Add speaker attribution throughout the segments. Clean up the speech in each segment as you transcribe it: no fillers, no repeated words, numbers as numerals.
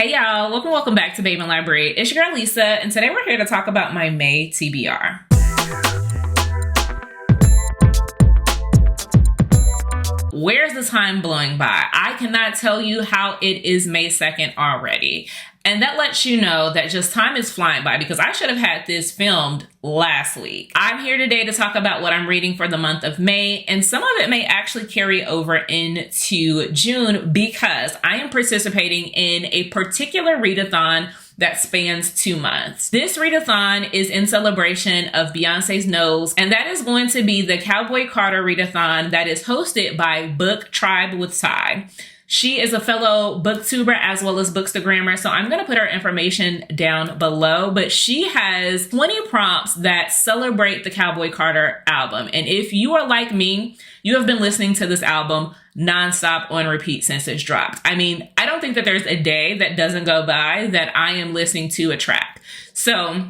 Speaker 1: Hey y'all, welcome back to Babeinlibrary. It's your girl Lisa, and today we're here to talk about my May TBR. Where's the time blowing by? I cannot tell you how it is May 2nd already. And that lets you know that just time is flying by because I should have had this filmed last week. I'm here today to talk about what I'm reading for the month of May, and some of it may actually carry over into June because I am participating in a particular readathon that spans 2 months. This readathon is in celebration of Beyonce's Nose, and that is going to be the Cowboy Carter Readathon that is hosted by Book Tribe with Ty. She is a fellow booktuber as well as bookstagrammer, so I'm going to put her information down below, but she has 20 prompts that celebrate the Cowboy Carter album. And if you are like me, you have been listening to this album nonstop on repeat since it's dropped. I mean, I don't think that there's a day that doesn't go by that I am listening to a track. So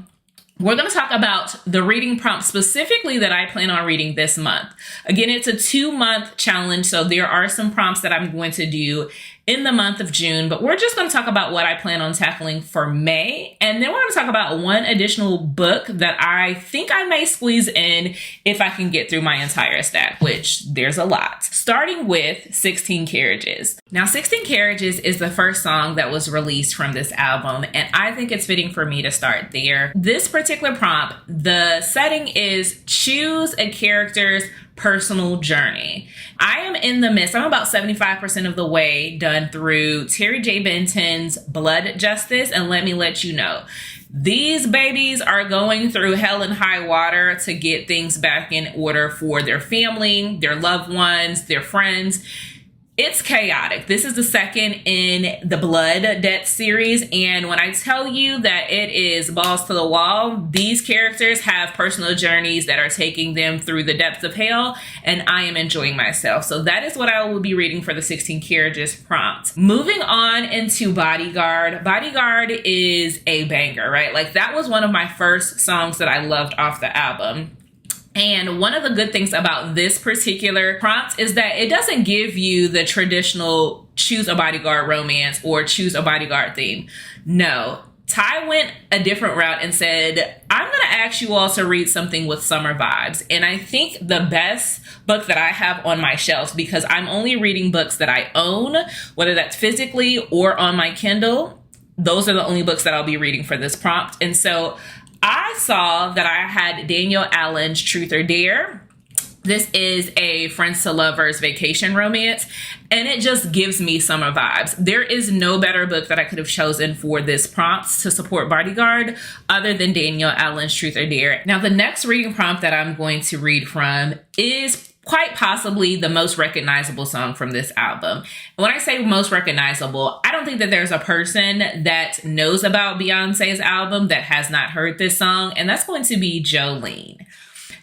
Speaker 1: we're going to talk about the reading prompt specifically that I plan on reading this month. Again, it's a 2-month challenge, so there are some prompts that I'm going to do in the month of June, but we're just going to talk about what I plan on tackling for May. And then we're going to talk about one additional book that I think I may squeeze in if I can get through my entire stack, which there's a lot. Starting with 16 Carriages. Now, 16 Carriages is the first song that was released from this album, and I think it's fitting for me to start there. This particular prompt, the setting is choose a character's personal journey. I am in the midst, I'm about 75% of the way done through Terry J. Benton's Blood Justice, and let me let you know, these babies are going through hell and high water to get things back in order for their family, their loved ones, their friends. It's chaotic. This is the second in the Blood Debt series, and when I tell you that it is balls to the wall, these characters have personal journeys that are taking them through the depths of hell, and I am enjoying myself. So that is what I will be reading for the 16 Carriages prompt. Moving on into Bodyguard. Bodyguard is a banger, right? Like, that was one of my first songs that I loved off the album. And one of the good things about this particular prompt is that it doesn't give you the traditional choose a bodyguard romance or choose a bodyguard theme. No, Ty went a different route and said, I'm going to ask you all to read something with summer vibes. And I think the best book that I have on my shelves, because I'm only reading books that I own, whether that's physically or on my Kindle, those are the only books that I'll be reading for this prompt. And so I saw that I had Danielle Allen's Truth or Dare. This is a friends to lovers vacation romance, and it just gives me summer vibes. There is no better book that I could have chosen for this prompt to support Bodyguard other than Danielle Allen's Truth or Dare. Now, the next reading prompt that I'm going to read from is quite possibly the most recognizable song from this album. And when I say most recognizable, I don't think that there's a person that knows about Beyonce's album that has not heard this song, and that's going to be Jolene.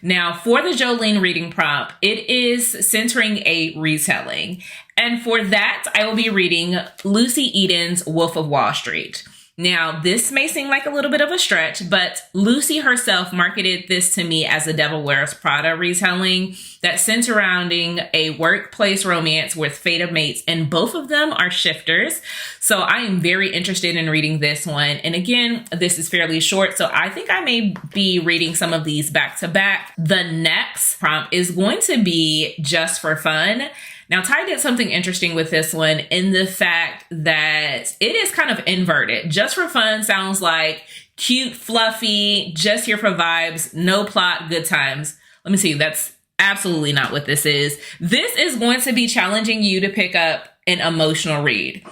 Speaker 1: Now, for the Jolene reading prompt, it is centering a retelling. And for that, I will be reading Lucy Eden's Wolf of Wall Street. Now, this may seem like a little bit of a stretch, but Lucy herself marketed this to me as a Devil Wears Prada retelling that's centered surrounding a workplace romance with fated mates, and both of them are shifters. So I am very interested in reading this one. And again, this is fairly short, so I think I may be reading some of these back to back. The next prompt is going to be Just for Fun. Now, Ty did something interesting with this one in the fact that it is kind of inverted. Just for Fun sounds like cute, fluffy, just here for vibes, no plot, good times. Let me see, that's absolutely not what this is. This is going to be challenging you to pick up an emotional read.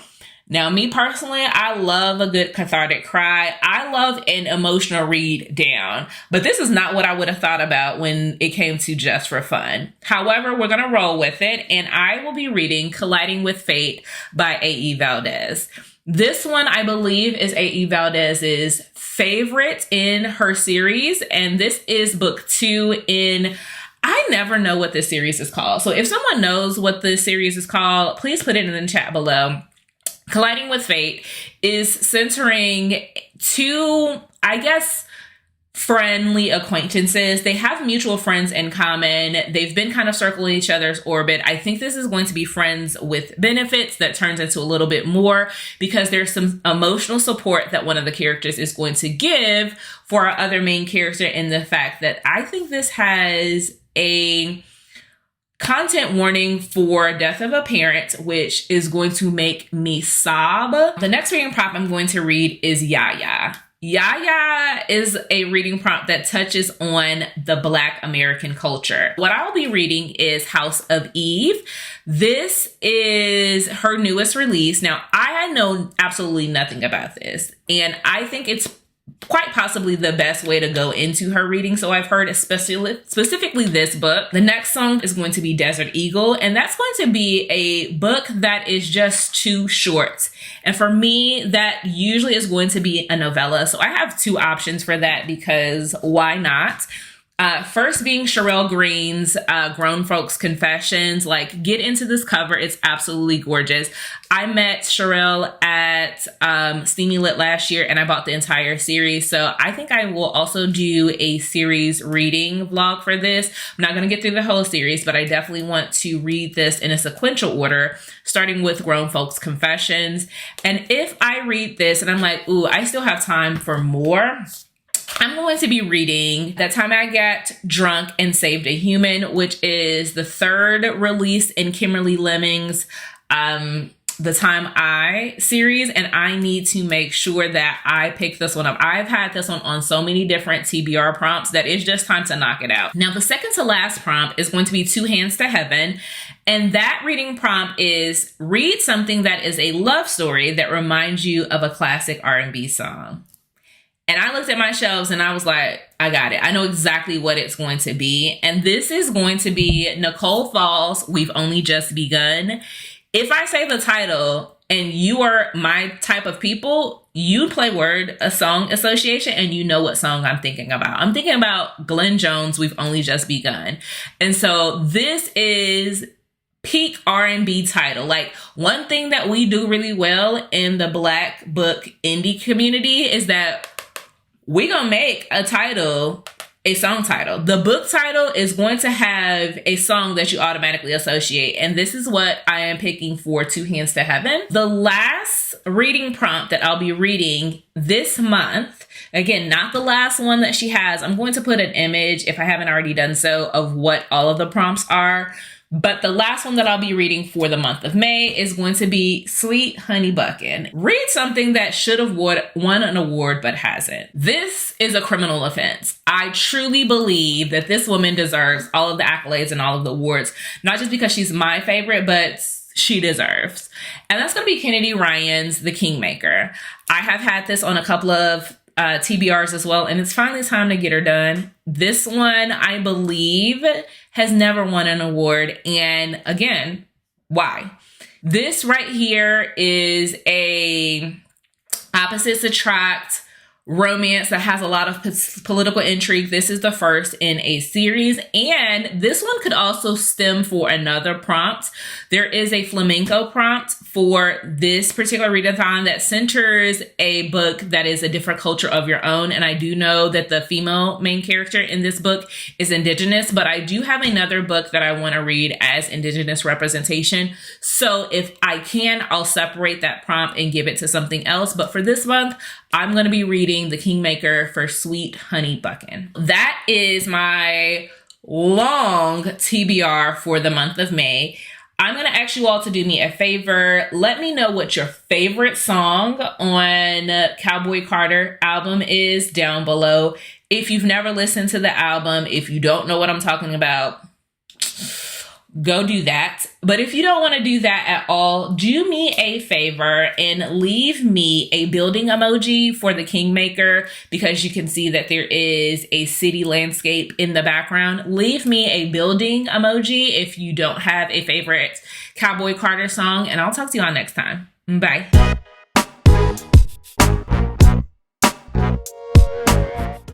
Speaker 1: Now, me personally, I love a good cathartic cry. I love an emotional read down, but this is not what I would have thought about when it came to Just for Fun. However, we're going to roll with it, and I will be reading Colliding with Fate by A.E. Valdez. This one, I believe, is A.E. Valdez's favorite in her series, and this is book 2 in, I never know what this series is called. So if someone knows what the series is called, please put it in the chat below. Colliding with Fate is centering two, I guess, friendly acquaintances. They have mutual friends in common. They've been kind of circling each other's orbit. I think this is going to be friends with benefits that turns into a little bit more, because there's some emotional support that one of the characters is going to give for our other main character, in the fact that I think this has a content warning for death of a parent, which is going to make me sob. The next reading prompt I'm going to read is Yeehaw. Yeehaw is a reading prompt that touches on the Black American culture. What I'll be reading is House of Eve. This is her newest release. Now, I know absolutely nothing about this, and I think it's quite possibly the best way to go into her reading. So I've heard specifically this book. The next song is going to be Desert Eagle, and that's going to be a book that is just too short. And for me, that usually is going to be a novella. So I have two options for that, because why not? First being Sherelle Green's Grown Folks Confessions. Like, get into this cover. It's absolutely gorgeous. I met Sherelle at Steamy Lit last year, and I bought the entire series. So I think I will also do a series reading vlog for this. I'm not going to get through the whole series, but I definitely want to read this in a sequential order, starting with Grown Folks Confessions. And if I read this and I'm like, ooh, I still have time for more, I'm going to be reading That Time I Got Drunk and Saved a Human, which is the third release in Kimberly Lemming's The Time I series, and I need to make sure that I pick this one up. I've had this one on so many different TBR prompts that it's just time to knock it out. Now, the second to last prompt is going to be Two Hands to Heaven, and that reading prompt is read something that is a love story that reminds you of a classic R&B song. And I looked at my shelves and I was like, I got it. I know exactly what it's going to be. And this is going to be Nicole Fall's We've Only Just Begun. If I say the title and you are my type of people, you play word, a song association, and you know what song I'm thinking about. I'm thinking about Glenn Jones' We've Only Just Begun. And so this is peak R&B title. Like, one thing that we do really well in the Black book indie community is that we're going to make a title, a song title. The book title is going to have a song that you automatically associate. And this is what I am picking for Two Hands to Heaven. The last reading prompt that I'll be reading this month, again, not the last one that she has. I'm going to put an image, if I haven't already done so, of what all of the prompts are. But the last one that I'll be reading for the month of May is going to be Sweet Honey Buckin'. Read something that should have won an award but hasn't. This is a criminal offense. I truly believe that this woman deserves all of the accolades and all of the awards, not just because she's my favorite, but she deserves. And that's going to be Kennedy Ryan's The Kingmaker. I have had this on a couple of TBRs as well, and it's finally time to get her done. This one, I believe, has never won an award. And again, why? This right here is a opposites attract romance that has a lot of political intrigue. This is the first in a series, and this one could also stem for another prompt. There is a flamenco prompt for this particular readathon that centers a book that is a different culture of your own. And I do know that the female main character in this book is Indigenous, but I do have another book that I want to read as Indigenous representation. So if I can, I'll separate that prompt and give it to something else. But for this month, I'm going to be reading The Kingmaker for Sweet Honey Buckin'. That is my long TBR for the month of May. I'm going to ask you all to do me a favor. Let me know what your favorite song on Cowboy Carter album is down below. If you've never listened to the album, if you don't know what I'm talking about, go do that. But if you don't want to do that at all, do me a favor and leave me a building emoji for the Kingmaker, because you can see that there is a city landscape in the background. Leave me a building emoji if you don't have a favorite Cowboy Carter song, and I'll talk to you all next time. Bye.